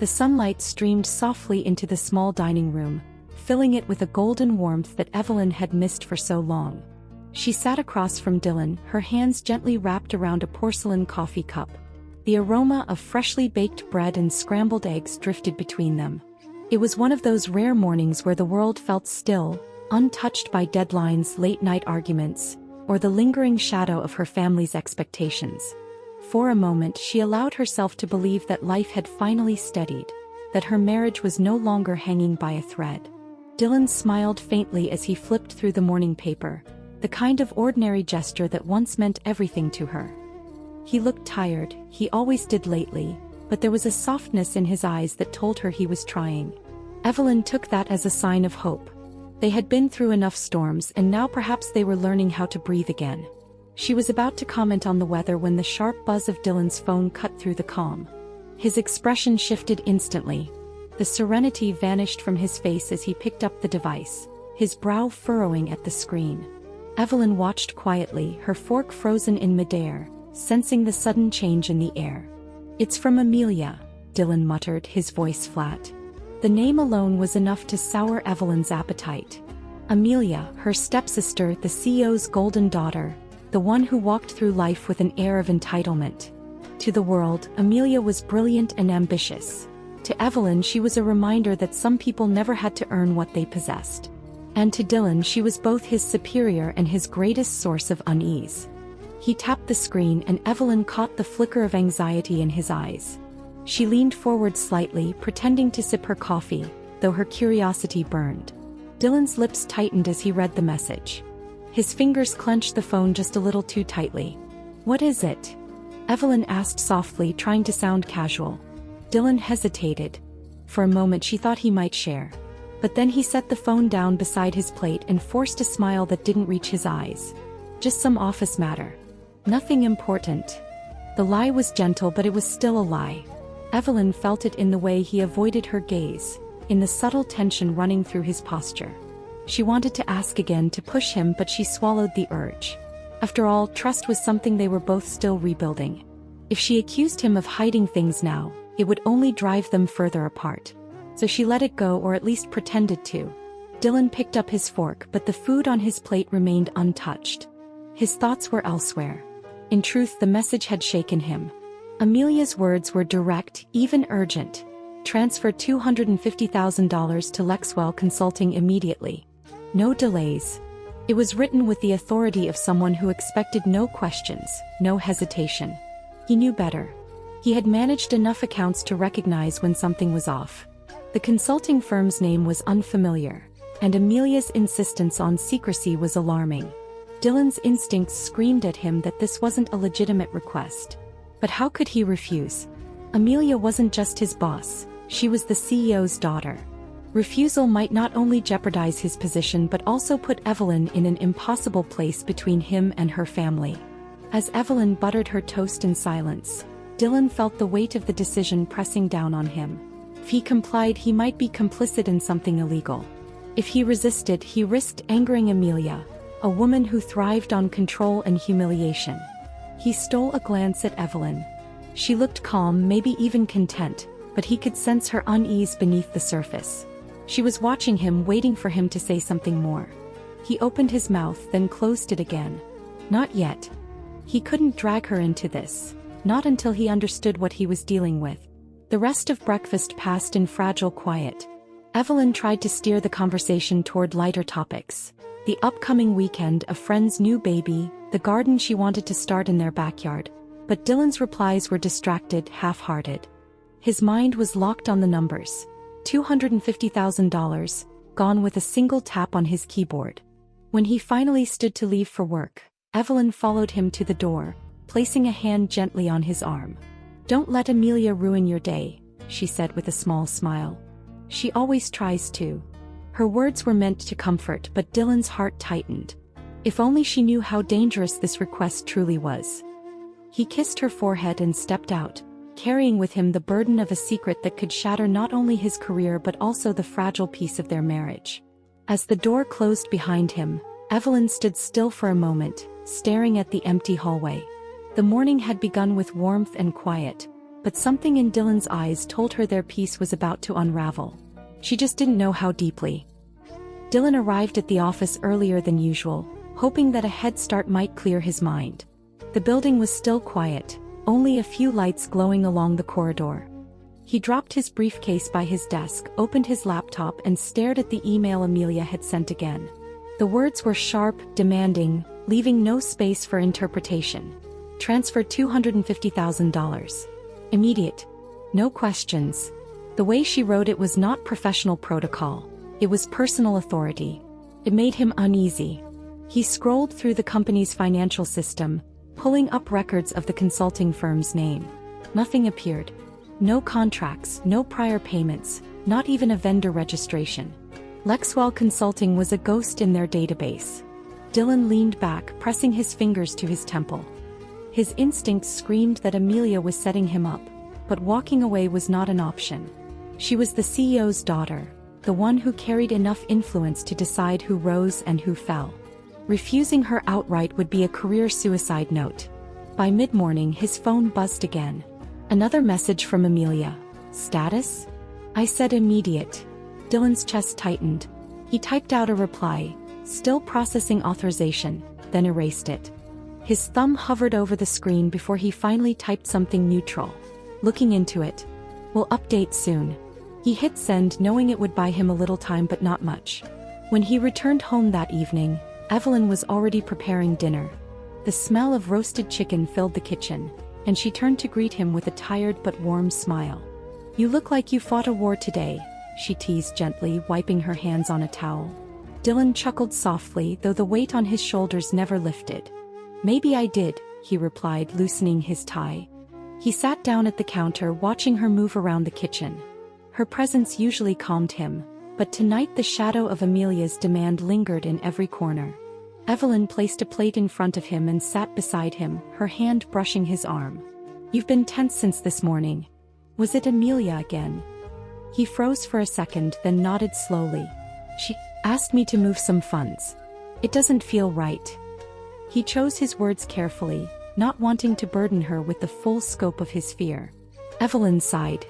The sunlight streamed softly into the small dining room, filling it with a golden warmth that Evelyn had missed for so long. She sat across from Dylan, her hands gently wrapped around a porcelain coffee cup. The aroma of freshly baked bread and scrambled eggs drifted between them. It was one of those rare mornings where the world felt still, untouched by deadlines, late-night arguments, or the lingering shadow of her family's expectations. For a moment she allowed herself to believe that life had finally steadied, that her marriage was no longer hanging by a thread. Dylan smiled faintly as he flipped through the morning paper, the kind of ordinary gesture that once meant everything to her. He looked tired, he always did lately, but there was a softness in his eyes that told her he was trying. Evelyn took that as a sign of hope. They had been through enough storms and now perhaps they were learning how to breathe again. She was about to comment on the weather when the sharp buzz of Dylan's phone cut through the calm. His expression shifted instantly. The serenity vanished from his face as he picked up the device, his brow furrowing at the screen. Evelyn watched quietly, her fork frozen in midair, sensing the sudden change in the air. "It's from Amelia," Dylan muttered, his voice flat. The name alone was enough to sour Evelyn's appetite. Amelia, her stepsister, the CEO's golden daughter, the one who walked through life with an air of entitlement. To the world, Amelia was brilliant and ambitious. To Evelyn she was a reminder that some people never had to earn what they possessed. And to Dylan she was both his superior and his greatest source of unease. He tapped the screen and Evelyn caught the flicker of anxiety in his eyes. She leaned forward slightly, pretending to sip her coffee, though her curiosity burned. Dylan's lips tightened as he read the message. His fingers clenched the phone just a little too tightly. "What is it?" Evelyn asked softly, trying to sound casual. Dylan hesitated. For a moment she thought he might share. But then he set the phone down beside his plate and forced a smile that didn't reach his eyes. "Just some office matter. Nothing important." The lie was gentle, but it was still a lie. Evelyn felt it in the way he avoided her gaze, in the subtle tension running through his posture. She wanted to ask again, to push him, but she swallowed the urge. After all, trust was something they were both still rebuilding. If she accused him of hiding things now, it would only drive them further apart. So she let it go, or at least pretended to. Dylan picked up his fork, but the food on his plate remained untouched. His thoughts were elsewhere. In truth, the message had shaken him. Amelia's words were direct, even urgent. "Transfer $250,000 to Lexwell Consulting immediately. No delays." It was written with the authority of someone who expected no questions, no hesitation. He knew better. He had managed enough accounts to recognize when something was off. The consulting firm's name was unfamiliar, and Amelia's insistence on secrecy was alarming. Dylan's instincts screamed at him that this wasn't a legitimate request. But how could he refuse? Amelia wasn't just his boss, she was the CEO's daughter. Refusal might not only jeopardize his position but also put Evelyn in an impossible place between him and her family. As Evelyn buttered her toast in silence, Dylan felt the weight of the decision pressing down on him. If he complied, he might be complicit in something illegal. If he resisted, he risked angering Amelia, a woman who thrived on control and humiliation. He stole a glance at Evelyn. She looked calm, maybe even content, but he could sense her unease beneath the surface. She was watching him, waiting for him to say something more. He opened his mouth, then closed it again. Not yet. He couldn't drag her into this, not until he understood what he was dealing with. The rest of breakfast passed in fragile quiet. Evelyn tried to steer the conversation toward lighter topics. The upcoming weekend, a friend's new baby, the garden she wanted to start in their backyard. But Dylan's replies were distracted, half-hearted. His mind was locked on the numbers. $250,000, gone with a single tap on his keyboard. When he finally stood to leave for work, Evelyn followed him to the door, placing a hand gently on his arm. "Don't let Amelia ruin your day," she said with a small smile. "She always tries to." Her words were meant to comfort, but Dylan's heart tightened. If only she knew how dangerous this request truly was. He kissed her forehead and stepped out, carrying with him the burden of a secret that could shatter not only his career but also the fragile peace of their marriage. As the door closed behind him, Evelyn stood still for a moment, staring at the empty hallway. The morning had begun with warmth and quiet, but something in Dylan's eyes told her their peace was about to unravel. She just didn't know how deeply. Dylan arrived at the office earlier than usual, hoping that a head start might clear his mind. The building was still quiet, only a few lights glowing along the corridor. He dropped his briefcase by his desk, opened his laptop and stared at the email Amelia had sent again. The words were sharp, demanding, leaving no space for interpretation. Transfer $250,000. Immediate. No questions. The way she wrote it was not professional protocol. It was personal authority. It made him uneasy. He scrolled through the company's financial system, pulling up records of the consulting firm's name. Nothing appeared. No contracts, no prior payments, not even a vendor registration. Lexwell Consulting was a ghost in their database. Dylan leaned back, pressing his fingers to his temple. His instincts screamed that Amelia was setting him up, but walking away was not an option. She was the CEO's daughter, the one who carried enough influence to decide who rose and who fell. Refusing her outright would be a career suicide note. By mid-morning his phone buzzed again. Another message from Amelia. Status? I said immediate. Dylan's chest tightened. He typed out a reply, still processing authorization, then erased it. His thumb hovered over the screen before he finally typed something neutral. Looking into it. We'll update soon. He hit send knowing it would buy him a little time but not much. When he returned home that evening, Evelyn was already preparing dinner. The smell of roasted chicken filled the kitchen, and she turned to greet him with a tired but warm smile. You look like you fought a war today, she teased gently, wiping her hands on a towel. Dylan chuckled softly, though the weight on his shoulders never lifted. Maybe I did, he replied, loosening his tie. He sat down at the counter, watching her move around the kitchen. Her presence usually calmed him, but tonight the shadow of Amelia's demand lingered in every corner. Evelyn placed a plate in front of him and sat beside him, her hand brushing his arm. You've been tense since this morning. Was it Amelia again? He froze for a second, then nodded slowly. She asked me to move some funds. It doesn't feel right. He chose his words carefully, not wanting to burden her with the full scope of his fear. Evelyn sighed.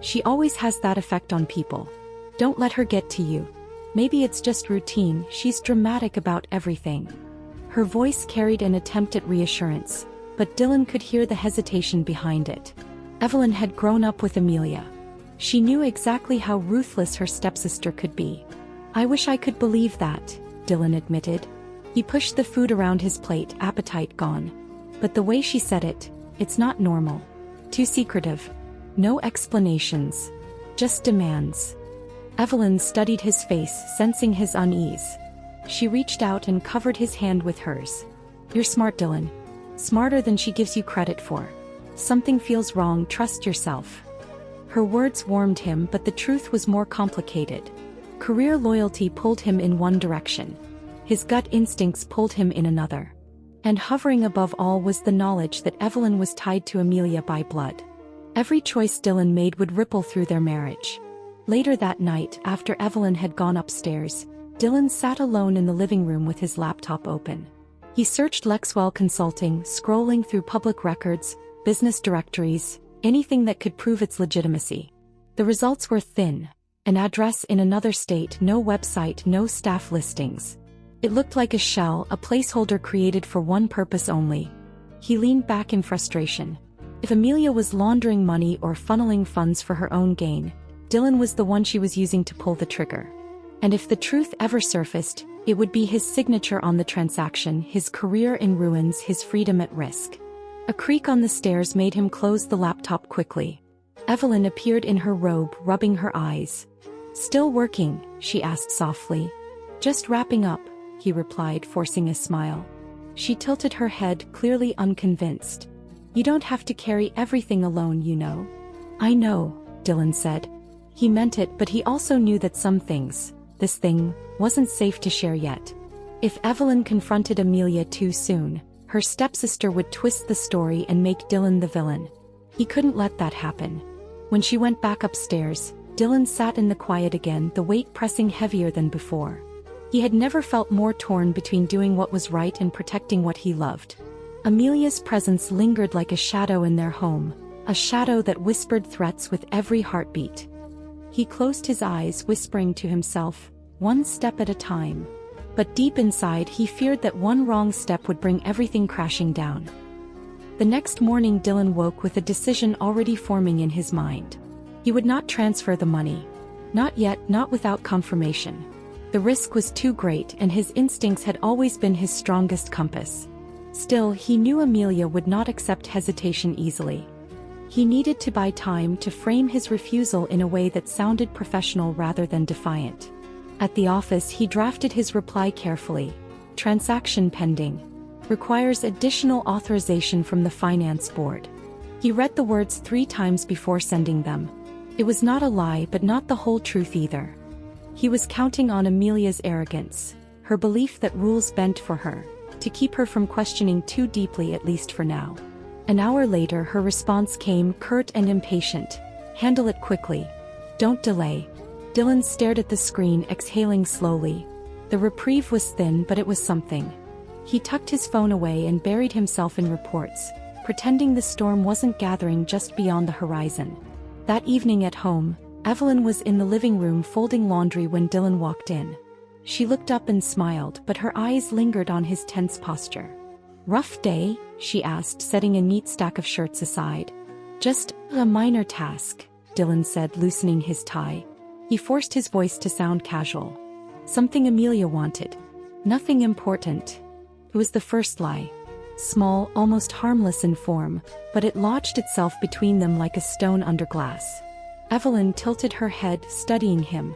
She always has that effect on people. Don't let her get to you. Maybe it's just routine, she's dramatic about everything. Her voice carried an attempt at reassurance, but Dylan could hear the hesitation behind it. Evelyn had grown up with Amelia. She knew exactly how ruthless her stepsister could be. I wish I could believe that, Dylan admitted. He pushed the food around his plate, appetite gone. But the way she said it, it's not normal. Too secretive. No explanations. Just demands. Evelyn studied his face, sensing his unease. She reached out and covered his hand with hers. You're smart, Dylan. Smarter than she gives you credit for. Something feels wrong, trust yourself. Her words warmed him, but the truth was more complicated. Career loyalty pulled him in one direction. His gut instincts pulled him in another. And hovering above all was the knowledge that Evelyn was tied to Amelia by blood. Every choice Dylan made would ripple through their marriage. Later that night, after Evelyn had gone upstairs, Dylan sat alone in the living room with his laptop open. He searched Lexwell Consulting, scrolling through public records, business directories, anything that could prove its legitimacy. The results were thin. An address in another state, no website, no staff listings. It looked like a shell, a placeholder created for one purpose only. He leaned back in frustration. If Amelia was laundering money or funneling funds for her own gain, Dylan was the one she was using to pull the trigger. And if the truth ever surfaced, it would be his signature on the transaction, his career in ruins, his freedom at risk. A creak on the stairs made him close the laptop quickly. Evelyn appeared in her robe, rubbing her eyes. Still working? She asked softly. Just wrapping up, he replied, forcing a smile. She tilted her head, clearly unconvinced. You don't have to carry everything alone, you know. I know, Dylan said. He meant it, but he also knew that some things, this thing, wasn't safe to share yet. If Evelyn confronted Amelia too soon, her stepsister would twist the story and make Dylan the villain. He couldn't let that happen. When she went back upstairs, Dylan sat in the quiet again, the weight pressing heavier than before. He had never felt more torn between doing what was right and protecting what he loved. Amelia's presence lingered like a shadow in their home, a shadow that whispered threats with every heartbeat. He closed his eyes, whispering to himself, one step at a time. But deep inside he feared that one wrong step would bring everything crashing down. The next morning Dylan woke with a decision already forming in his mind. He would not transfer the money. Not yet, not without confirmation. The risk was too great and his instincts had always been his strongest compass. Still, he knew Amelia would not accept hesitation easily. He needed to buy time to frame his refusal in a way that sounded professional rather than defiant. At the office he drafted his reply carefully. Transaction pending. Requires additional authorization from the finance board. He read the words 3 times before sending them. It was not a lie, but not the whole truth either. He was counting on Amelia's arrogance, her belief that rules bent for her, to keep her from questioning too deeply, at least for now. An hour later her response came, curt and impatient. Handle it quickly. Don't delay. Dylan stared at the screen, exhaling slowly. The reprieve was thin, but it was something. He tucked his phone away and buried himself in reports, pretending the storm wasn't gathering just beyond the horizon. That evening at home, Evelyn was in the living room folding laundry when Dylan walked in. She looked up and smiled, but her eyes lingered on his tense posture. Rough day? She asked, setting a neat stack of shirts aside. Just a minor task, Dylan said, loosening his tie. He forced his voice to sound casual. Something Amelia wanted. Nothing important. It was the first lie. Small, almost harmless in form, but it lodged itself between them like a stone under glass. Evelyn tilted her head, studying him.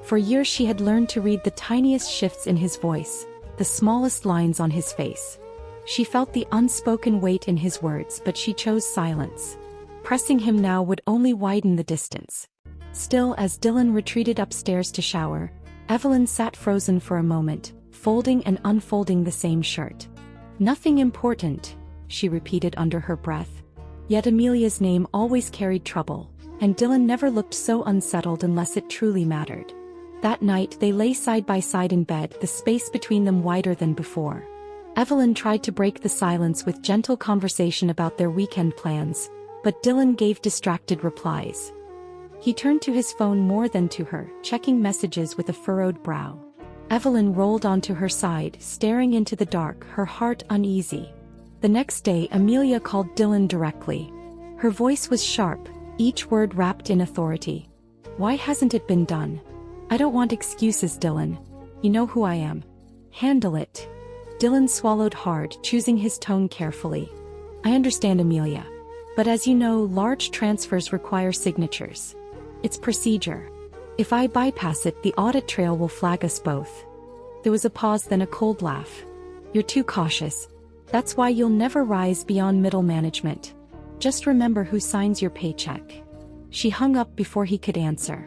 For years she had learned to read the tiniest shifts in his voice, the smallest lines on his face. She felt the unspoken weight in his words, but she chose silence. Pressing him now would only widen the distance. Still, as Dylan retreated upstairs to shower, Evelyn sat frozen for a moment, folding and unfolding the same shirt. Nothing important, she repeated under her breath. Yet Amelia's name always carried trouble, and Dylan never looked so unsettled unless it truly mattered. That night they lay side by side in bed, the space between them wider than before. Evelyn tried to break the silence with gentle conversation about their weekend plans, but Dylan gave distracted replies. He turned to his phone more than to her, checking messages with a furrowed brow. Evelyn rolled onto her side, staring into the dark, her heart uneasy. The next day Amelia called Dylan directly. Her voice was sharp, each word wrapped in authority. Why hasn't it been done? I don't want excuses, Dylan. You know who I am. Handle it. Dylan swallowed hard, choosing his tone carefully. I understand, Amelia. But as you know, large transfers require signatures. It's procedure. If I bypass it, the audit trail will flag us both. There was a pause, then a cold laugh. You're too cautious. That's why you'll never rise beyond middle management. Just remember who signs your paycheck. She hung up before he could answer.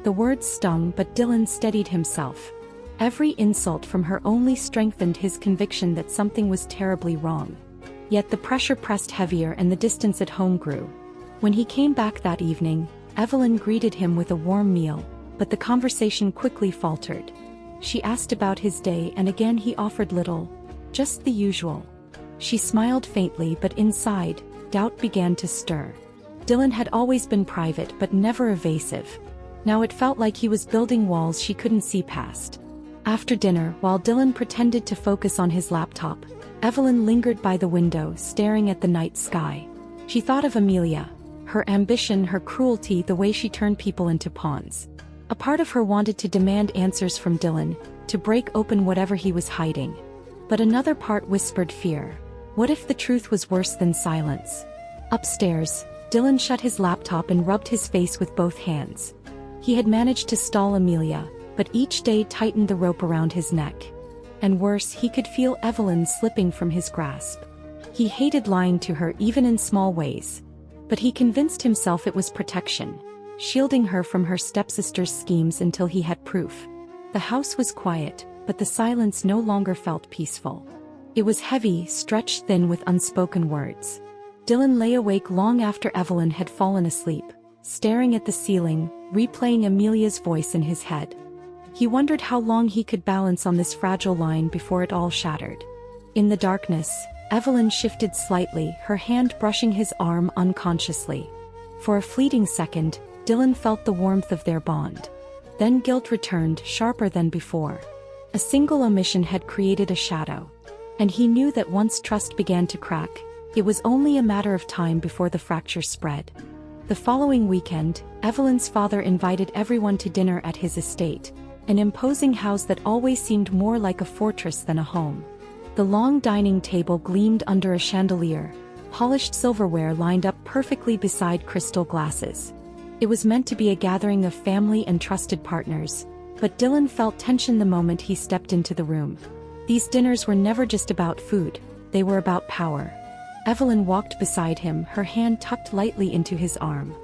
The words stung, but Dylan steadied himself. Every insult from her only strengthened his conviction that something was terribly wrong. Yet the pressure pressed heavier and the distance at home grew. When he came back that evening, Evelyn greeted him with a warm meal, but the conversation quickly faltered. She asked about his day and again he offered little, just the usual. She smiled faintly, but inside, doubt began to stir. Dylan had always been private but never evasive. Now it felt like he was building walls she couldn't see past. After dinner, while Dylan pretended to focus on his laptop, Evelyn lingered by the window, staring at the night sky. She thought of Amelia, her ambition, her cruelty, the way she turned people into pawns. A part of her wanted to demand answers from Dylan, to break open whatever he was hiding. But another part whispered fear. What if the truth was worse than silence? Upstairs, Dylan shut his laptop and rubbed his face with both hands. He had managed to stall Amelia, but each day tightened the rope around his neck. And worse, he could feel Evelyn slipping from his grasp. He hated lying to her even in small ways. But he convinced himself it was protection, shielding her from her stepsister's schemes until he had proof. The house was quiet, but the silence no longer felt peaceful. It was heavy, stretched thin with unspoken words. Dylan lay awake long after Evelyn had fallen asleep, staring at the ceiling, replaying Amelia's voice in his head. He wondered how long he could balance on this fragile line before it all shattered. In the darkness, Evelyn shifted slightly, her hand brushing his arm unconsciously. For a fleeting second, Dylan felt the warmth of their bond. Then guilt returned, sharper than before. A single omission had created a shadow. And he knew that once trust began to crack, it was only a matter of time before the fracture spread. The following weekend, Evelyn's father invited everyone to dinner at his estate, an imposing house that always seemed more like a fortress than a home. The long dining table gleamed under a chandelier, polished silverware lined up perfectly beside crystal glasses. It was meant to be a gathering of family and trusted partners, but Dylan felt tension the moment he stepped into the room. These dinners were never just about food, they were about power. Evelyn walked beside him, her hand tucked lightly into his arm.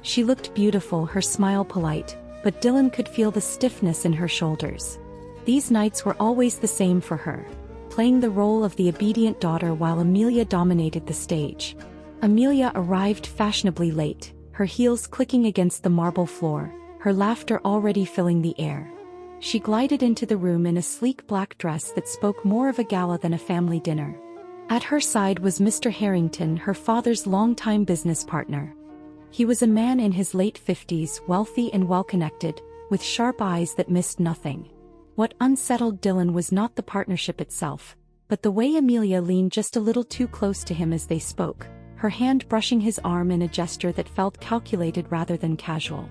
She looked beautiful, her smile polite, but Dylan could feel the stiffness in her shoulders. These nights were always the same for her, playing the role of the obedient daughter while Amelia dominated the stage. Amelia arrived fashionably late, her heels clicking against the marble floor, her laughter already filling the air. She glided into the room in a sleek black dress that spoke more of a gala than a family dinner. At her side was Mr. Harrington, her father's longtime business partner. He was a man in his late 50s, wealthy and well-connected, with sharp eyes that missed nothing. What unsettled Dylan was not the partnership itself, but the way Amelia leaned just a little too close to him as they spoke, her hand brushing his arm in a gesture that felt calculated rather than casual.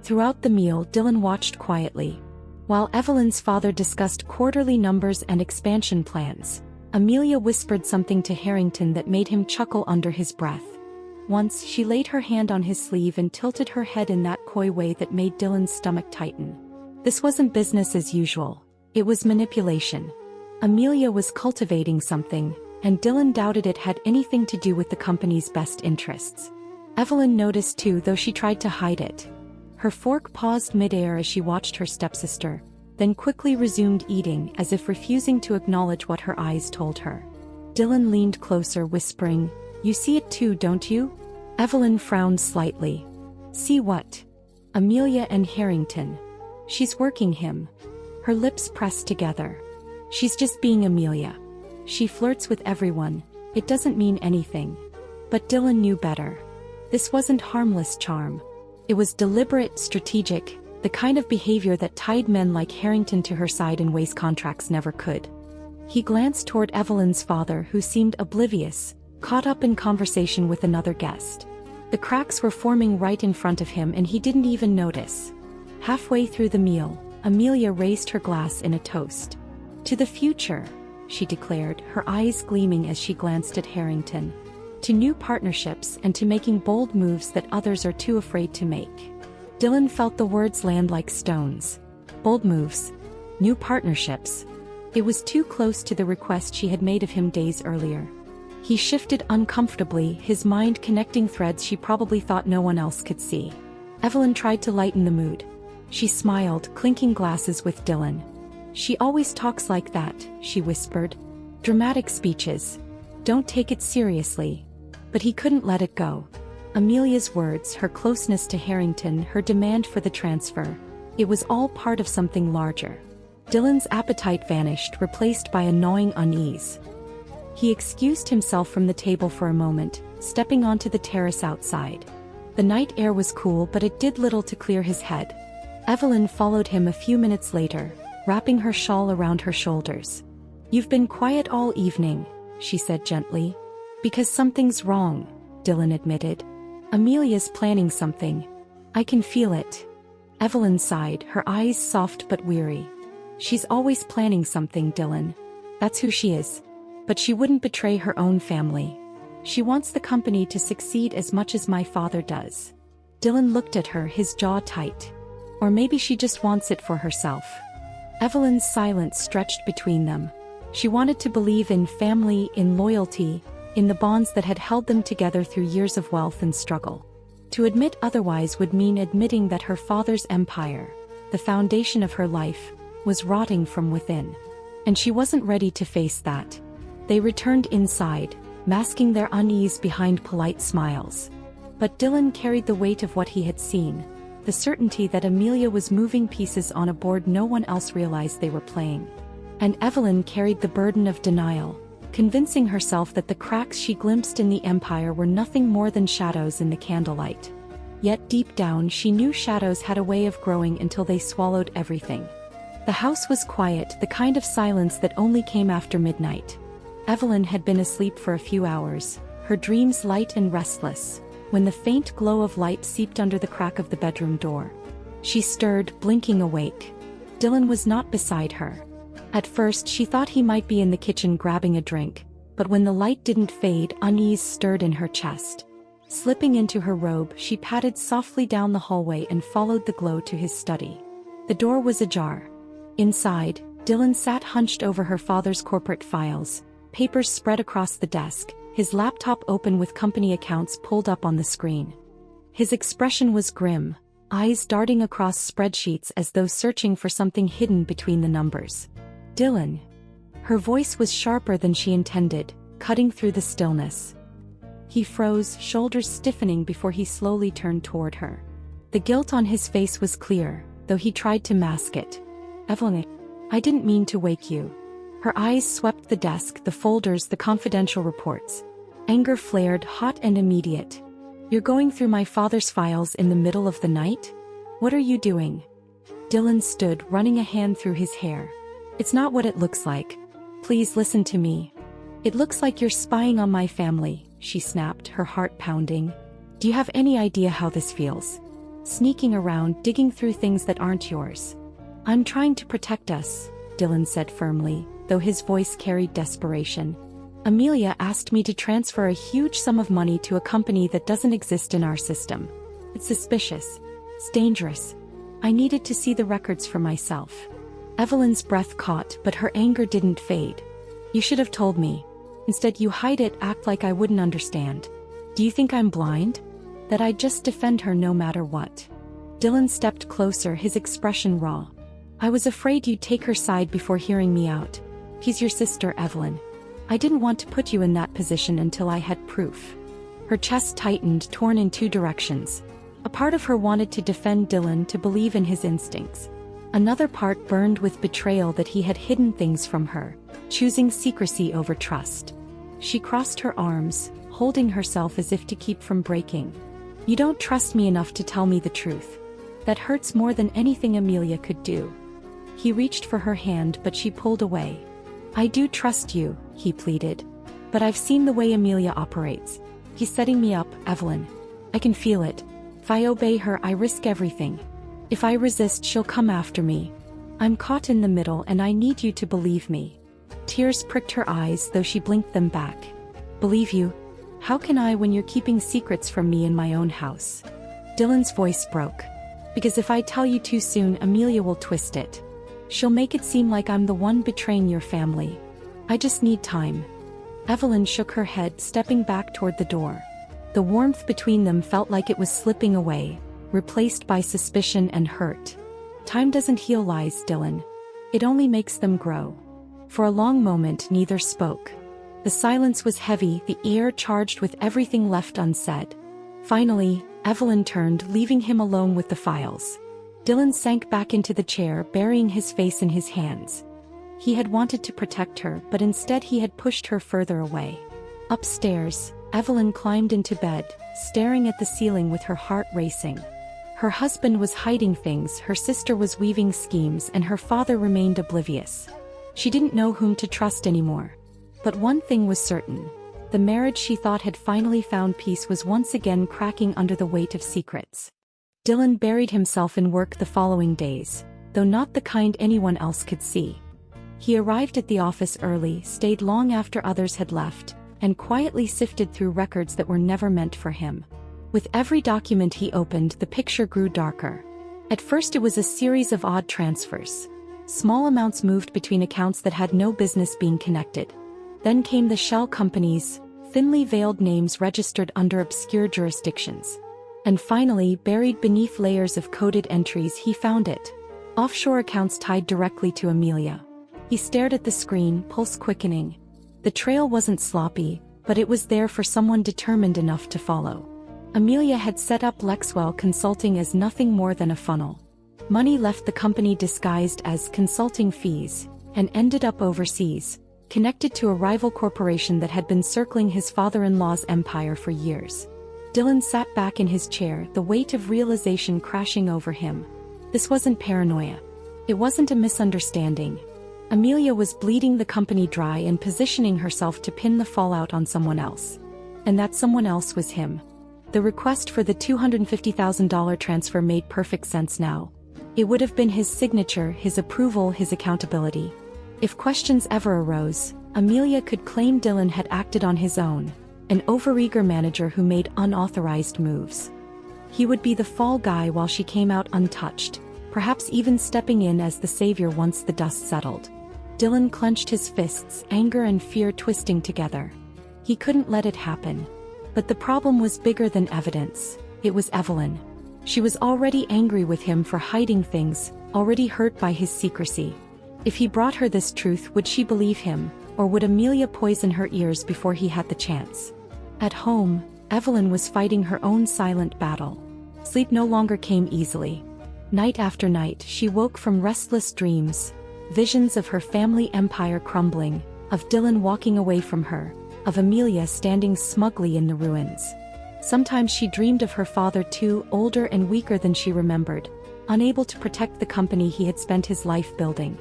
Throughout the meal, Dylan watched quietly. While Evelyn's father discussed quarterly numbers and expansion plans, Amelia whispered something to Harrington that made him chuckle under his breath. Once, she laid her hand on his sleeve and tilted her head in that coy way that made Dylan's stomach tighten. This wasn't business as usual. It was manipulation. Amelia was cultivating something, and Dylan doubted it had anything to do with the company's best interests. Evelyn noticed too, though she tried to hide it. Her fork paused midair as she watched her stepsister, then quickly resumed eating as if refusing to acknowledge what her eyes told her. Dylan leaned closer, whispering, "You see it too, don't you?" Evelyn frowned slightly. "See what?" "Amelia and Harrington. She's working him." Her lips pressed together. "She's just being Amelia. She flirts with everyone, it doesn't mean anything." But Dylan knew better. This wasn't harmless charm. It was deliberate, strategic, the kind of behavior that tied men like Harrington to her side in ways contracts never could. He glanced toward Evelyn's father, who seemed oblivious, caught up in conversation with another guest. The cracks were forming right in front of him and he didn't even notice. Halfway through the meal, Amelia raised her glass in a toast. "To the future," she declared, her eyes gleaming as she glanced at Harrington. "To new partnerships and to making bold moves that others are too afraid to make." Dylan felt the words land like stones. Bold moves. New partnerships. It was too close to the request she had made of him days earlier. He shifted uncomfortably, his mind connecting threads she probably thought no one else could see. Evelyn tried to lighten the mood. She smiled, clinking glasses with Dylan. "She always talks like that," she whispered. "Dramatic speeches. Don't take it seriously." But he couldn't let it go. Amelia's words, her closeness to Harrington, her demand for the transfer. It was all part of something larger. Dylan's appetite vanished, replaced by a gnawing unease. He excused himself from the table for a moment, stepping onto the terrace outside. The night air was cool, but it did little to clear his head. Evelyn followed him a few minutes later, wrapping her shawl around her shoulders. "You've been quiet all evening," she said gently. "Because something's wrong," Dylan admitted. "Amelia's planning something. I can feel it." Evelyn sighed, her eyes soft but weary. "She's always planning something, Dylan. That's who she is. But she wouldn't betray her own family. She wants the company to succeed as much as my father does." Dylan looked at her, his jaw tight. Or maybe she just wants it for herself. Evelyn's silence stretched between them. She wanted to believe in family, in loyalty, in the bonds that had held them together through years of wealth and struggle. To admit otherwise would mean admitting that her father's empire, the foundation of her life, was rotting from within. And she wasn't ready to face that. They returned inside, masking their unease behind polite smiles. But Dylan carried the weight of what he had seen, the certainty that Amelia was moving pieces on a board no one else realized they were playing. And Evelyn carried the burden of denial, convincing herself that the cracks she glimpsed in the empire were nothing more than shadows in the candlelight. Yet deep down she knew shadows had a way of growing until they swallowed everything. The house was quiet, the kind of silence that only came after midnight. Evelyn had been asleep for a few hours, her dreams light and restless, when the faint glow of light seeped under the crack of the bedroom door. She stirred, blinking awake. Dylan was not beside her. At first she thought he might be in the kitchen grabbing a drink, but when the light didn't fade, unease stirred in her chest. Slipping into her robe, she padded softly down the hallway and followed the glow to his study. The door was ajar. Inside, Dylan sat hunched over her father's corporate files, papers spread across the desk, his laptop open with company accounts pulled up on the screen. His expression was grim, eyes darting across spreadsheets as though searching for something hidden between the numbers. Dylan. Her voice was sharper than she intended, cutting through the stillness. He froze, shoulders stiffening before he slowly turned toward her. The guilt on his face was clear, though he tried to mask it. Evelyn, I didn't mean to wake you. Her eyes swept the desk, the folders, the confidential reports. Anger flared, hot and immediate. You're going through my father's files in the middle of the night? What are you doing? Dylan stood, running a hand through his hair. It's not what it looks like. Please listen to me. It looks like you're spying on my family, she snapped, her heart pounding. Do you have any idea how this feels? Sneaking around, digging through things that aren't yours. I'm trying to protect us, Dylan said firmly, though his voice carried desperation. Amelia asked me to transfer a huge sum of money to a company that doesn't exist in our system. It's suspicious. It's dangerous. I needed to see the records for myself. Evelyn's breath caught, but her anger didn't fade. You should have told me. Instead you hide it, act like I wouldn't understand. Do you think I'm blind? That I'd just defend her no matter what? Dylan stepped closer, his expression raw. I was afraid you'd take her side before hearing me out. She's your sister, Evelyn. I didn't want to put you in that position until I had proof. Her chest tightened, torn in two directions. A part of her wanted to defend Dylan, to believe in his instincts. Another part burned with betrayal that he had hidden things from her, choosing secrecy over trust. She crossed her arms, holding herself as if to keep from breaking. You don't trust me enough to tell me the truth. That hurts more than anything Amelia could do. He reached for her hand, but she pulled away. I do trust you, he pleaded. But I've seen the way Amelia operates. He's setting me up, Evelyn. I can feel it. If I obey her, I risk everything. If I resist, she'll come after me. I'm caught in the middle and I need you to believe me. Tears pricked her eyes, though she blinked them back. Believe you? How can I when you're keeping secrets from me in my own house? Dylan's voice broke. Because if I tell you too soon, Amelia will twist it. She'll make it seem like I'm the one betraying your family. I just need time. Evelyn shook her head, stepping back toward the door. The warmth between them felt like it was slipping away, replaced by suspicion and hurt. Time doesn't heal lies, Dylan. It only makes them grow. For a long moment neither spoke. The silence was heavy, the air charged with everything left unsaid. Finally, Evelyn turned, leaving him alone with the files. Dylan sank back into the chair, burying his face in his hands. He had wanted to protect her, but instead he had pushed her further away. Upstairs, Evelyn climbed into bed, staring at the ceiling with her heart racing. Her husband was hiding things, her sister was weaving schemes, and her father remained oblivious. She didn't know whom to trust anymore. But one thing was certain. The marriage she thought had finally found peace was once again cracking under the weight of secrets. Dylan buried himself in work the following days, though not the kind anyone else could see. He arrived at the office early, stayed long after others had left, and quietly sifted through records that were never meant for him. With every document he opened, the picture grew darker. At first it was a series of odd transfers. Small amounts moved between accounts that had no business being connected. Then came the shell companies, thinly veiled names registered under obscure jurisdictions. And finally, buried beneath layers of coded entries, he found it. Offshore accounts tied directly to Amelia. He stared at the screen, pulse quickening. The trail wasn't sloppy, but it was there for someone determined enough to follow. Amelia had set up Lexwell Consulting as nothing more than a funnel. Money left the company disguised as consulting fees, and ended up overseas, connected to a rival corporation that had been circling his father-in-law's empire for years. Dylan sat back in his chair, the weight of realization crashing over him. This wasn't paranoia. It wasn't a misunderstanding. Amelia was bleeding the company dry and positioning herself to pin the fallout on someone else. And that someone else was him. The request for the $250,000 transfer made perfect sense now. It would have been his signature, his approval, his accountability. If questions ever arose, Amelia could claim Dylan had acted on his own, an overeager manager who made unauthorized moves. He would be the fall guy while she came out untouched, perhaps even stepping in as the savior once the dust settled. Dylan clenched his fists, anger and fear twisting together. He couldn't let it happen. But the problem was bigger than evidence. It was Evelyn. She was already angry with him for hiding things, already hurt by his secrecy. If he brought her this truth, would she believe him, or would Amelia poison her ears before he had the chance? At home, Evelyn was fighting her own silent battle. Sleep no longer came easily. Night after night, she woke from restless dreams, visions of her family empire crumbling, of Dylan walking away from her, of Amelia standing smugly in the ruins. Sometimes she dreamed of her father too, older and weaker than she remembered, unable to protect the company he had spent his life building.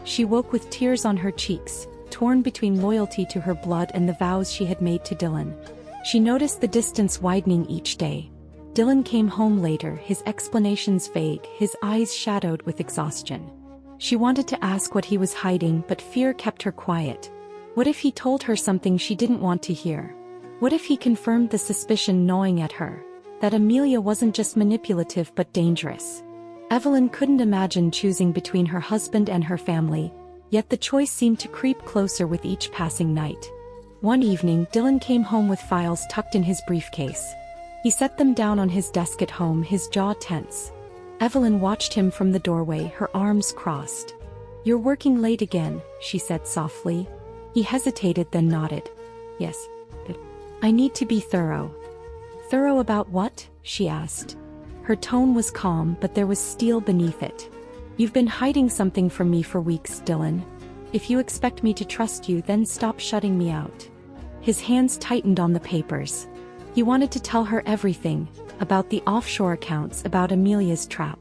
She woke with tears on her cheeks, torn between loyalty to her blood and the vows she had made to Dylan. She noticed the distance widening each day. Dylan came home later, his explanations vague, his eyes shadowed with exhaustion. She wanted to ask what he was hiding, but fear kept her quiet. What if he told her something she didn't want to hear? What if he confirmed the suspicion gnawing at her, that Amelia wasn't just manipulative but dangerous? Evelyn couldn't imagine choosing between her husband and her family, yet the choice seemed to creep closer with each passing night. One evening, Dylan came home with files tucked in his briefcase. He set them down on his desk at home, his jaw tense. Evelyn watched him from the doorway, her arms crossed. "You're working late again," she said softly. He hesitated, then nodded. "Yes, but I need to be thorough." "Thorough about what?" she asked. Her tone was calm, but there was steel beneath it. "You've been hiding something from me for weeks, Dylan. If you expect me to trust you, then stop shutting me out." His hands tightened on the papers. He wanted to tell her everything, about the offshore accounts, about Amelia's trap.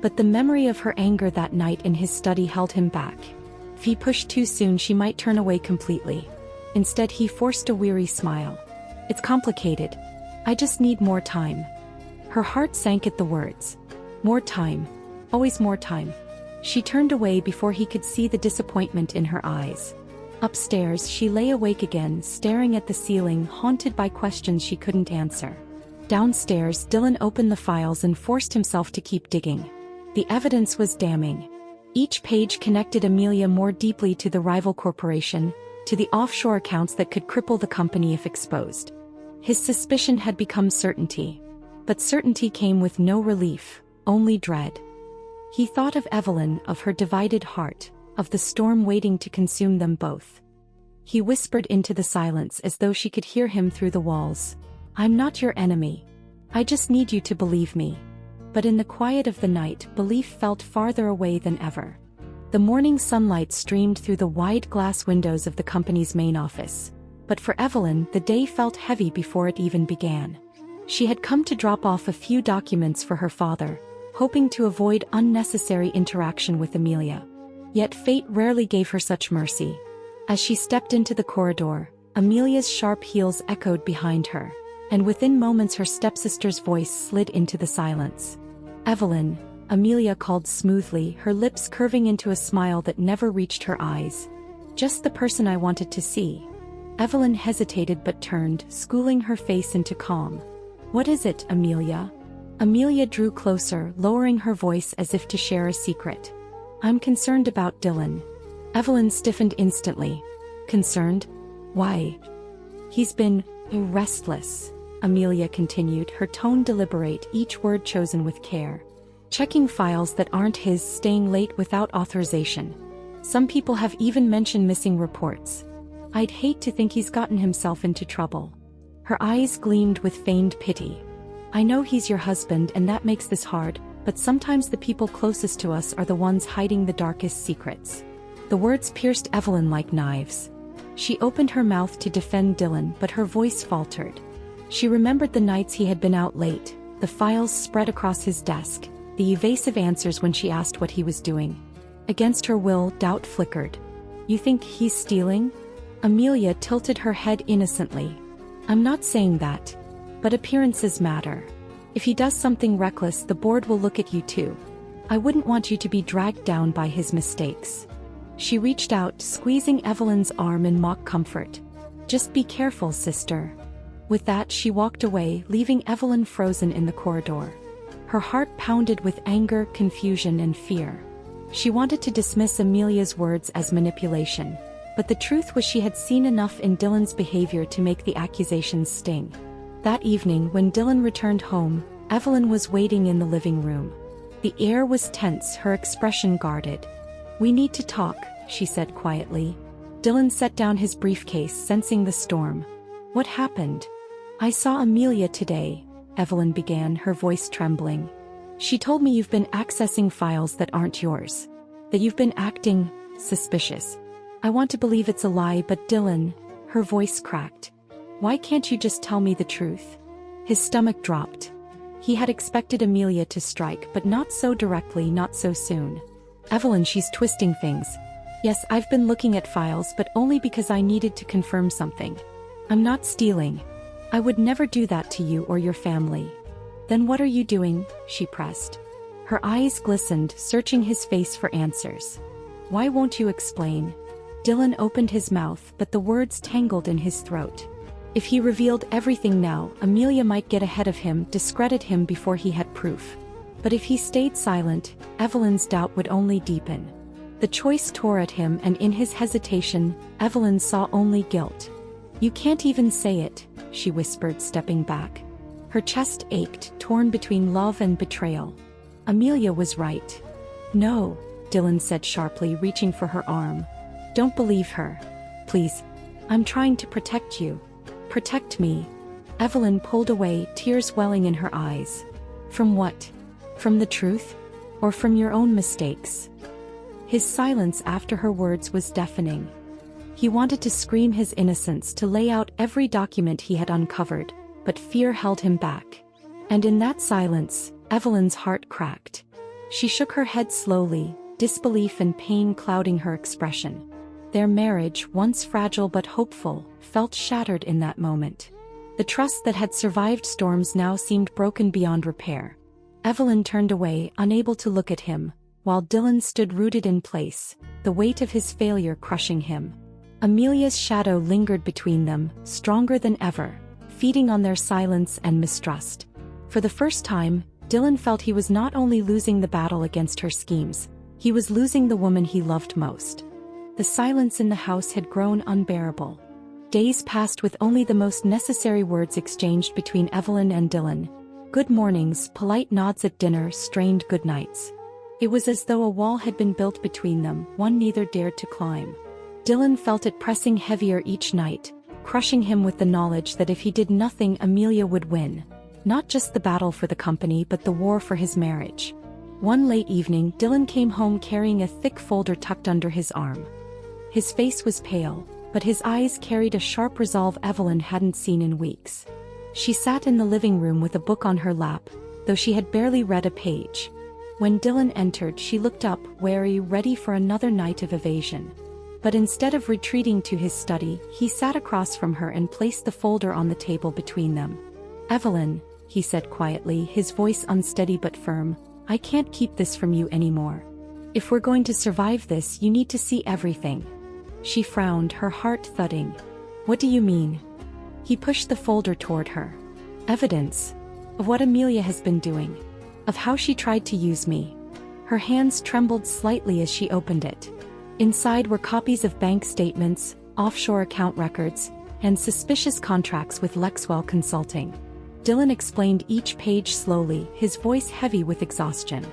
But the memory of her anger that night in his study held him back. If he pushed too soon, she might turn away completely. Instead, he forced a weary smile. "It's complicated. I just need more time." Her heart sank at the words. More time. Always more time. She turned away before he could see the disappointment in her eyes. Upstairs, she lay awake again, staring at the ceiling, haunted by questions she couldn't answer. Downstairs, Dylan opened the files and forced himself to keep digging. The evidence was damning. Each page connected Amelia more deeply to the rival corporation, to the offshore accounts that could cripple the company if exposed. His suspicion had become certainty. But certainty came with no relief, only dread. He thought of Evelyn, of her divided heart, of the storm waiting to consume them both. He whispered into the silence as though she could hear him through the walls. "I'm not your enemy. I just need you to believe me." But in the quiet of the night, belief felt farther away than ever. The morning sunlight streamed through the wide glass windows of the company's main office. But for Evelyn, the day felt heavy before it even began. She had come to drop off a few documents for her father, hoping to avoid unnecessary interaction with Amelia. Yet fate rarely gave her such mercy. As she stepped into the corridor, Amelia's sharp heels echoed behind her, and within moments her stepsister's voice slid into the silence. "Evelyn," Amelia called smoothly, her lips curving into a smile that never reached her eyes. "Just the person I wanted to see." Evelyn hesitated but turned, schooling her face into calm. "What is it, Amelia?" Amelia drew closer, lowering her voice as if to share a secret. "I'm concerned about Dylan." Evelyn stiffened instantly. "Concerned? Why?" "He's been restless," Amelia continued, her tone deliberate, each word chosen with care. "Checking files that aren't his, staying late without authorization. Some people have even mentioned missing reports. I'd hate to think he's gotten himself into trouble." Her eyes gleamed with feigned pity. "I know he's your husband and that makes this hard, but sometimes the people closest to us are the ones hiding the darkest secrets." The words pierced Evelyn like knives. She opened her mouth to defend Dylan, but her voice faltered. She remembered the nights he had been out late, the files spread across his desk, the evasive answers when she asked what he was doing. Against her will, doubt flickered. "You think he's stealing?" Amelia tilted her head innocently. "I'm not saying that. But appearances matter. If he does something reckless, the board will look at you too. I wouldn't want you to be dragged down by his mistakes." She reached out, squeezing Evelyn's arm in mock comfort. "Just be careful, sister." With that, she walked away, leaving Evelyn frozen in the corridor. Her heart pounded with anger, confusion, and fear. She wanted to dismiss Amelia's words as manipulation, but the truth was she had seen enough in Dylan's behavior to make the accusations sting. That evening, when Dylan returned home, Evelyn was waiting in the living room. The air was tense, her expression guarded. "We need to talk," she said quietly. Dylan set down his briefcase, sensing the storm. "What happened?" "I saw Amelia today," Evelyn began, her voice trembling. "She told me you've been accessing files that aren't yours. That you've been acting suspicious. I want to believe it's a lie, but Dylan," her voice cracked. "Why can't you just tell me the truth?" His stomach dropped. He had expected Amelia to strike, but not so directly, not so soon. "Evelyn, she's twisting things. Yes, I've been looking at files, but only because I needed to confirm something. I'm not stealing. I would never do that to you or your family." "Then what are you doing?" she pressed. Her eyes glistened, searching his face for answers. "Why won't you explain?" Dylan opened his mouth, but the words tangled in his throat. If he revealed everything now, Amelia might get ahead of him, discredit him before he had proof. But if he stayed silent, Evelyn's doubt would only deepen. The choice tore at him, and in his hesitation, Evelyn saw only guilt. "You can't even say it," she whispered, stepping back. Her chest ached, torn between love and betrayal. Amelia was right. "No," Dylan said sharply, reaching for her arm. "Don't believe her. Please. I'm trying to protect you. Protect me." Evelyn pulled away, tears welling in her eyes. "From what? From the truth? Or from your own mistakes?" His silence after her words was deafening. He wanted to scream his innocence, to lay out every document he had uncovered, but fear held him back. And in that silence, Evelyn's heart cracked. She shook her head slowly, disbelief and pain clouding her expression. Their marriage, once fragile but hopeful, felt shattered in that moment. The trust that had survived storms now seemed broken beyond repair. Evelyn turned away, unable to look at him, while Dylan stood rooted in place, the weight of his failure crushing him. Amelia's shadow lingered between them, stronger than ever, feeding on their silence and mistrust. For the first time, Dylan felt he was not only losing the battle against her schemes, he was losing the woman he loved most. The silence in the house had grown unbearable. Days passed with only the most necessary words exchanged between Evelyn and Dylan. Good mornings, polite nods at dinner, strained goodnights. It was as though a wall had been built between them, one neither dared to climb. Dylan felt it pressing heavier each night, crushing him with the knowledge that if he did nothing, Amelia would win. Not just the battle for the company, but the war for his marriage. One late evening, Dylan came home carrying a thick folder tucked under his arm. His face was pale, but his eyes carried a sharp resolve Evelyn hadn't seen in weeks. She sat in the living room with a book on her lap, though she had barely read a page. When Dylan entered, she looked up, wary, ready for another night of evasion. But instead of retreating to his study, he sat across from her and placed the folder on the table between them. "Evelyn," he said quietly, his voice unsteady but firm, "I can't keep this from you anymore. If we're going to survive this, you need to see everything." She frowned, her heart thudding. "What do you mean?" He pushed the folder toward her. "Evidence. Of what Amelia has been doing. Of how she tried to use me." Her hands trembled slightly as she opened it. Inside were copies of bank statements, offshore account records, and suspicious contracts with Lexwell Consulting. Dylan explained each page slowly, his voice heavy with exhaustion.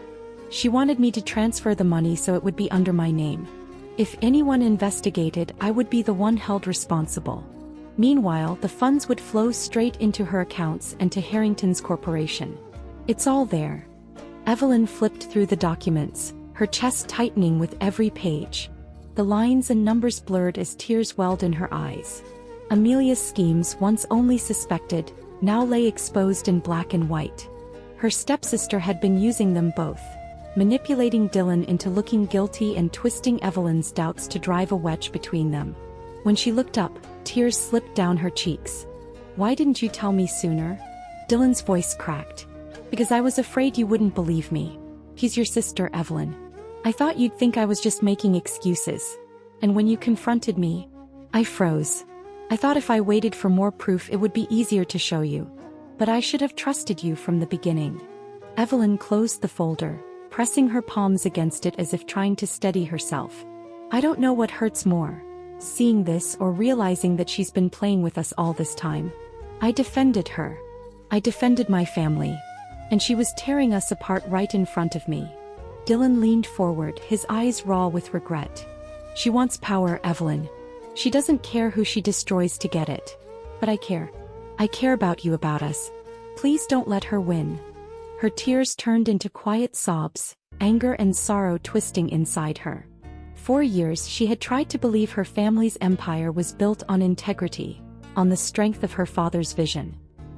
"She wanted me to transfer the money so it would be under my name. If anyone investigated, I would be the one held responsible. Meanwhile, the funds would flow straight into her accounts and to Harrington's corporation. It's all there." Evelyn flipped through the documents, her chest tightening with every page. The lines and numbers blurred as tears welled in her eyes. Amelia's schemes, once only suspected, now lay exposed in black and white. Her stepsister had been using them both, manipulating Dylan into looking guilty and twisting Evelyn's doubts to drive a wedge between them. When she looked up, tears slipped down her cheeks. "Why didn't you tell me sooner?" Dylan's voice cracked. "Because I was afraid you wouldn't believe me. He's your sister, Evelyn. I thought you'd think I was just making excuses. And when you confronted me, I froze. I thought if I waited for more proof it would be easier to show you. But I should have trusted you from the beginning." Evelyn closed the folder, pressing her palms against it as if trying to steady herself. "I don't know what hurts more, seeing this or realizing that she's been playing with us all this time. I defended her. I defended my family. And she was tearing us apart right in front of me." Dylan leaned forward, his eyes raw with regret. "She wants power, Evelyn. She doesn't care who she destroys to get it. But I care. I care about you, about us. Please don't let her win." Her tears turned into quiet sobs, anger and sorrow twisting inside her. For years she had tried to believe her family's empire was built on integrity, on the strength of her father's vision.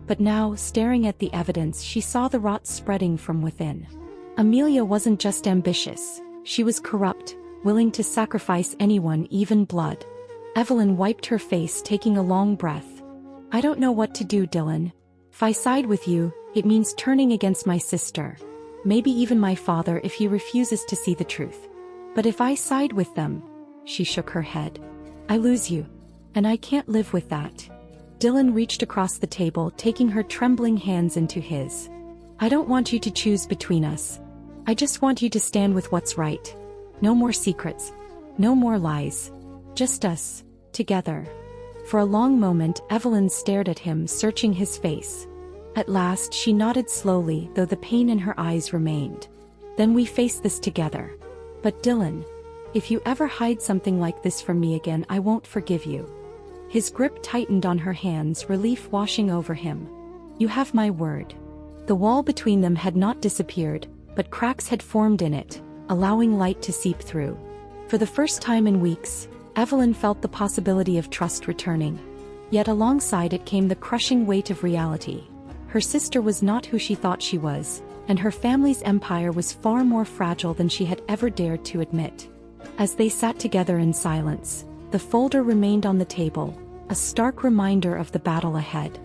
But now, staring at the evidence, she saw the rot spreading from within. Amelia wasn't just ambitious, she was corrupt, willing to sacrifice anyone, even blood. Evelyn wiped her face, taking a long breath. "I don't know what to do, Dylan. If I side with you, it means turning against my sister. Maybe even my father if he refuses to see the truth. But if I side with them," she shook her head, "I lose you. And I can't live with that." Dylan reached across the table, taking her trembling hands into his. "I don't want you to choose between us. I just want you to stand with what's right. No more secrets. No more lies. Just us, together." For a long moment Evelyn stared at him, searching his face. At last she nodded slowly, though the pain in her eyes remained. "Then we face this together. But Dylan, if you ever hide something like this from me again, I won't forgive you." His grip tightened on her hands, relief washing over him. "You have my word." The wall between them had not disappeared, but cracks had formed in it, allowing light to seep through. For the first time in weeks, Evelyn felt the possibility of trust returning. Yet alongside it came the crushing weight of reality. Her sister was not who she thought she was, and her family's empire was far more fragile than she had ever dared to admit. As they sat together in silence, the folder remained on the table, a stark reminder of the battle ahead.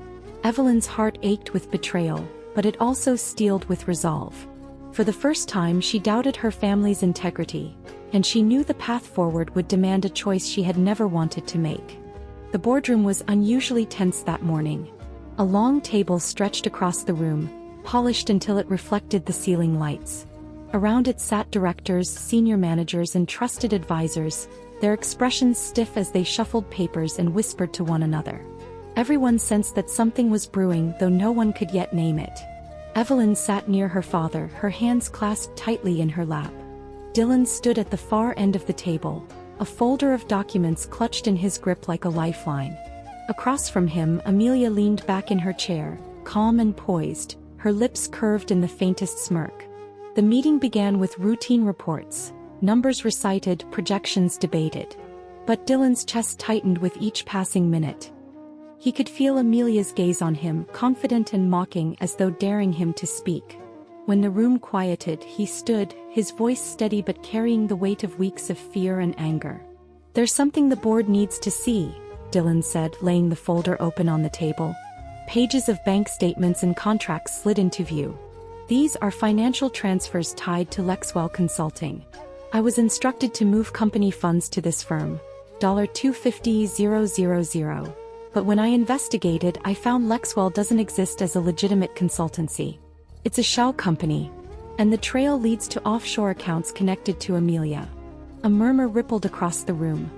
Evelyn's heart ached with betrayal, but it also steeled with resolve. For the first time she doubted her family's integrity, and she knew the path forward would demand a choice she had never wanted to make. The boardroom was unusually tense that morning. A long table stretched across the room, polished until it reflected the ceiling lights. Around it sat directors, senior managers, and trusted advisors, their expressions stiff as they shuffled papers and whispered to one another. Everyone sensed that something was brewing, though no one could yet name it. Evelyn sat near her father, her hands clasped tightly in her lap. Dylan stood at the far end of the table, a folder of documents clutched in his grip like a lifeline. Across from him, Amelia leaned back in her chair, calm and poised, her lips curved in the faintest smirk. The meeting began with routine reports, numbers recited, projections debated. But Dylan's chest tightened with each passing minute. He could feel Amelia's gaze on him, confident and mocking, as though daring him to speak. When the room quieted, he stood, his voice steady but carrying the weight of weeks of fear and anger. "There's something the board needs to see," Dylan said, laying the folder open on the table. Pages of bank statements and contracts slid into view. "These are financial transfers tied to Lexwell Consulting. I was instructed to move company funds to this firm, $250,000. But when I investigated, I found Lexwell doesn't exist as a legitimate consultancy. It's a shell company. And the trail leads to offshore accounts connected to Amelia." A murmur rippled across the room.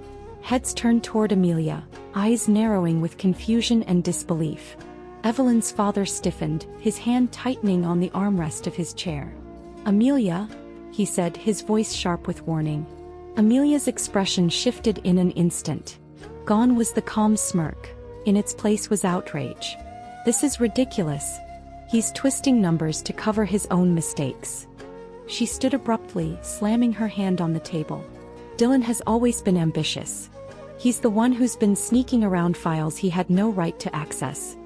Heads turned toward Amelia, eyes narrowing with confusion and disbelief. Evelyn's father stiffened, his hand tightening on the armrest of his chair. "Amelia?" he said, his voice sharp with warning. Amelia's expression shifted in an instant. Gone was the calm smirk. In its place was outrage. "This is ridiculous. He's twisting numbers to cover his own mistakes." She stood abruptly, slamming her hand on the table. Dylan has always been ambitious. He's the one who's been sneaking around files he had no right to access.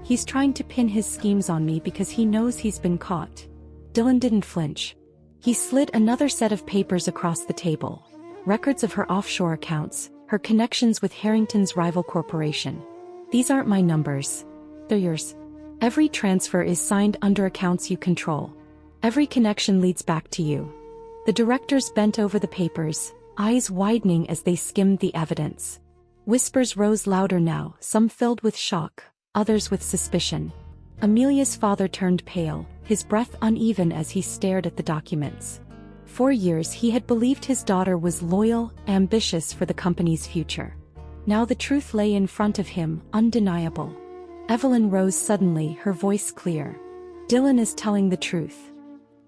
He's trying to pin his schemes on me because he knows he's been caught. Dylan didn't flinch. He slid another set of papers across the table. Records of her offshore accounts, her connections with Harrington's rival corporation. These aren't my numbers. They're yours. Every transfer is signed under accounts you control. Every connection leads back to you. The directors bent over the papers, eyes widening as they skimmed the evidence. Whispers rose louder now, some filled with shock, others with suspicion. Amelia's father turned pale, his breath uneven as he stared at the documents. For years he had believed his daughter was loyal, ambitious for the company's future. Now the truth lay in front of him, undeniable. Evelyn rose suddenly, her voice clear. Dylan is telling the truth.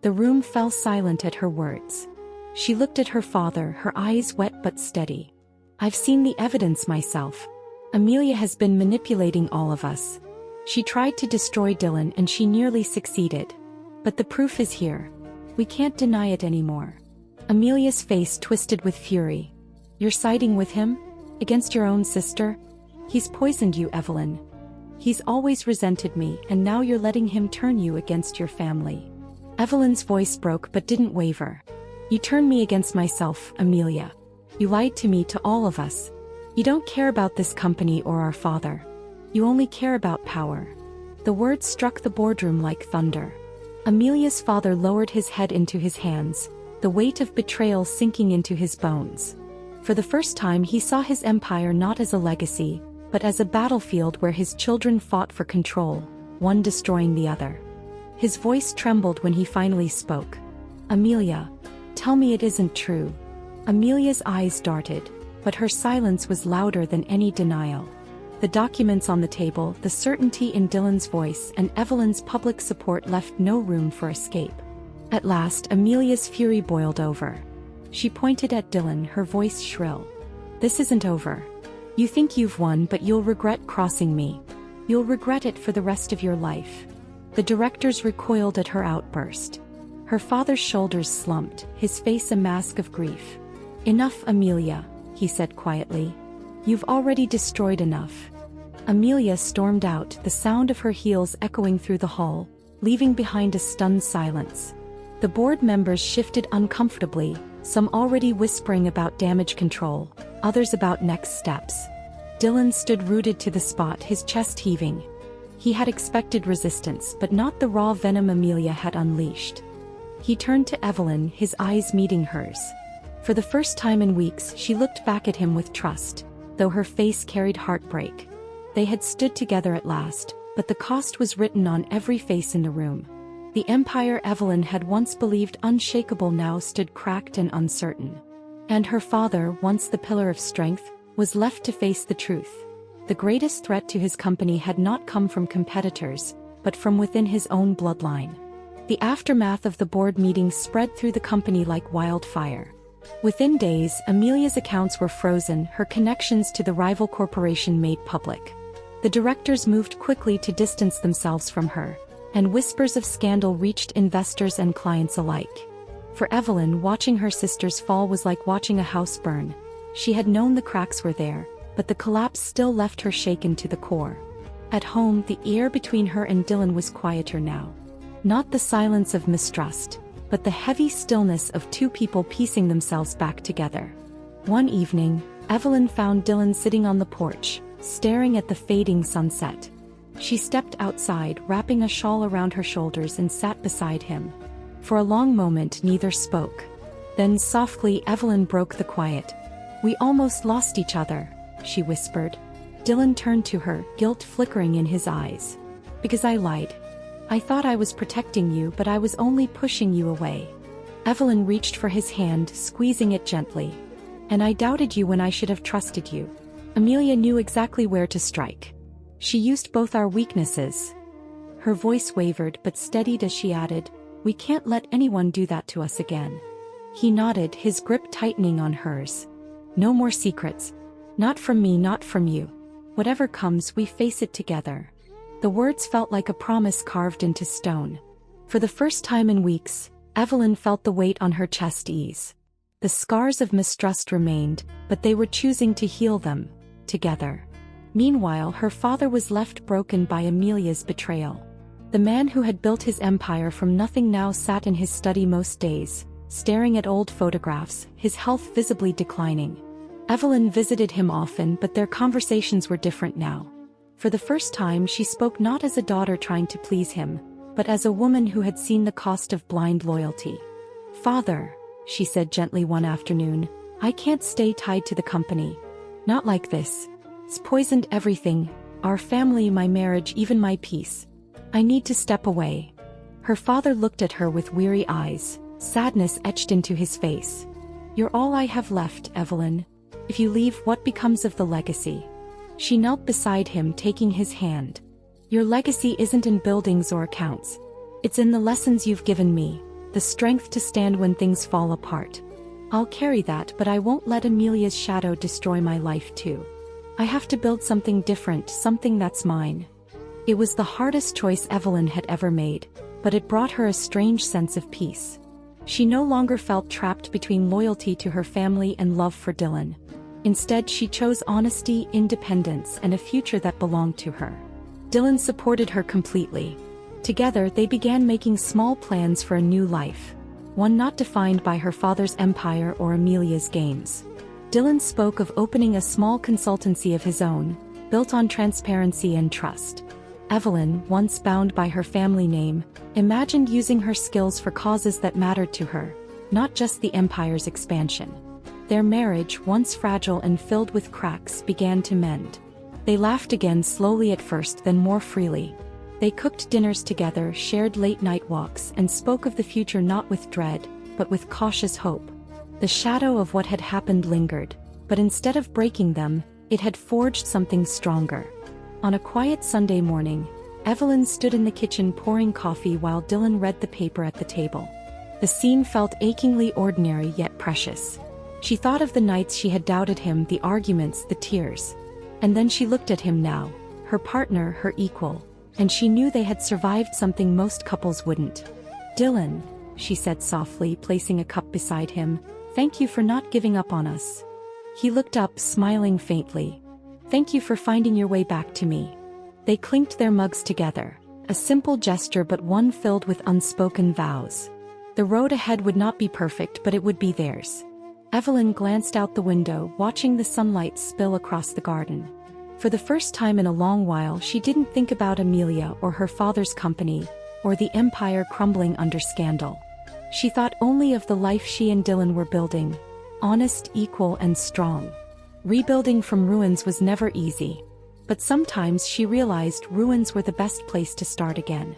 The room fell silent at her words. She looked at her father, her eyes wet but steady. I've seen the evidence myself. Amelia has been manipulating all of us. She tried to destroy Dylan and she nearly succeeded. But the proof is here. We can't deny it anymore. Amelia's face twisted with fury. You're siding with him? Against your own sister? He's poisoned you, Evelyn. He's always resented me, and now you're letting him turn you against your family. Evelyn's voice broke but didn't waver. You turned me against myself, Amelia. You lied to me, to all of us. You don't care about this company or our father. You only care about power. The words struck the boardroom like thunder. Amelia's father lowered his head into his hands, the weight of betrayal sinking into his bones. For the first time he saw his empire not as a legacy, but as a battlefield where his children fought for control, one destroying the other. His voice trembled when he finally spoke. Amelia, tell me it isn't true. Amelia's eyes darted, but her silence was louder than any denial. The documents on the table, the certainty in Dylan's voice, and Evelyn's public support left no room for escape. At last, Amelia's fury boiled over. She pointed at Dylan, her voice shrill. This isn't over. You think you've won, but you'll regret crossing me. You'll regret it for the rest of your life. The directors recoiled at her outburst. Her father's shoulders slumped, his face a mask of grief. Enough, Amelia, he said quietly. You've already destroyed enough. Amelia stormed out, the sound of her heels echoing through the hall, leaving behind a stunned silence. The board members shifted uncomfortably, some already whispering about damage control, others about next steps. Dylan stood rooted to the spot, his chest heaving. He had expected resistance, but not the raw venom Amelia had unleashed. He turned to Evelyn, his eyes meeting hers. For the first time in weeks, she looked back at him with trust, though her face carried heartbreak. They had stood together at last, but the cost was written on every face in the room. The empire Evelyn had once believed unshakable now stood cracked and uncertain. And her father, once the pillar of strength, was left to face the truth. The greatest threat to his company had not come from competitors, but from within his own bloodline. The aftermath of the board meetings spread through the company like wildfire. Within days, Amelia's accounts were frozen, her connections to the rival corporation made public. The directors moved quickly to distance themselves from her, and whispers of scandal reached investors and clients alike. For Evelyn, watching her sister's fall was like watching a house burn. She had known the cracks were there, but the collapse still left her shaken to the core. At home, the air between her and Dylan was quieter now. Not the silence of mistrust, but the heavy stillness of two people piecing themselves back together. One evening, Evelyn found Dylan sitting on the porch, staring at the fading sunset. She stepped outside, wrapping a shawl around her shoulders, and sat beside him. For a long moment neither spoke. Then softly Evelyn broke the quiet. "We almost lost each other," she whispered. Dylan turned to her, guilt flickering in his eyes. "Because I lied. I thought I was protecting you, but I was only pushing you away." Evelyn reached for his hand, squeezing it gently. "And I doubted you when I should have trusted you." Amelia knew exactly where to strike. She used both our weaknesses. Her voice wavered but steadied as she added, "We can't let anyone do that to us again." He nodded, his grip tightening on hers. "No more secrets. Not from me, not from you. Whatever comes, we face it together." The words felt like a promise carved into stone. For the first time in weeks, Evelyn felt the weight on her chest ease. The scars of mistrust remained, but they were choosing to heal them, together. Meanwhile, her father was left broken by Amelia's betrayal. The man who had built his empire from nothing now sat in his study most days, staring at old photographs, his health visibly declining. Evelyn visited him often, but their conversations were different now. For the first time, she spoke not as a daughter trying to please him, but as a woman who had seen the cost of blind loyalty. "Father," she said gently one afternoon, "I can't stay tied to the company. Not like this. It's poisoned everything, our family, my marriage, even my peace. I need to step away." Her father looked at her with weary eyes, sadness etched into his face. "You're all I have left, Evelyn. If you leave, what becomes of the legacy?" She knelt beside him, taking his hand. "Your legacy isn't in buildings or accounts. It's in the lessons you've given me, the strength to stand when things fall apart. I'll carry that, but I won't let Amelia's shadow destroy my life too. I have to build something different, something that's mine." It was the hardest choice Evelyn had ever made, but it brought her a strange sense of peace. She no longer felt trapped between loyalty to her family and love for Dylan. Instead, she chose honesty, independence, and a future that belonged to her. Dylan supported her completely. Together, they began making small plans for a new life, one not defined by her father's empire or Amelia's games. Dylan spoke of opening a small consultancy of his own, built on transparency and trust. Evelyn, once bound by her family name, imagined using her skills for causes that mattered to her, not just the empire's expansion. Their marriage, once fragile and filled with cracks, began to mend. They laughed again, slowly at first, then more freely. They cooked dinners together, shared late-night walks, and spoke of the future not with dread, but with cautious hope. The shadow of what had happened lingered, but instead of breaking them, it had forged something stronger. On a quiet Sunday morning, Evelyn stood in the kitchen pouring coffee while Dylan read the paper at the table. The scene felt achingly ordinary yet precious. She thought of the nights she had doubted him, the arguments, the tears. And then she looked at him now, her partner, her equal, and she knew they had survived something most couples wouldn't. "Dylan," she said softly, placing a cup beside him, "thank you for not giving up on us." He looked up, smiling faintly. "Thank you for finding your way back to me." They clinked their mugs together, a simple gesture but one filled with unspoken vows. The road ahead would not be perfect, but it would be theirs. Evelyn glanced out the window, watching the sunlight spill across the garden. For the first time in a long while, she didn't think about Amelia or her father's company, or the empire crumbling under scandal. She thought only of the life she and Dylan were building, honest, equal, and strong. Rebuilding from ruins was never easy, but sometimes she realized ruins were the best place to start again.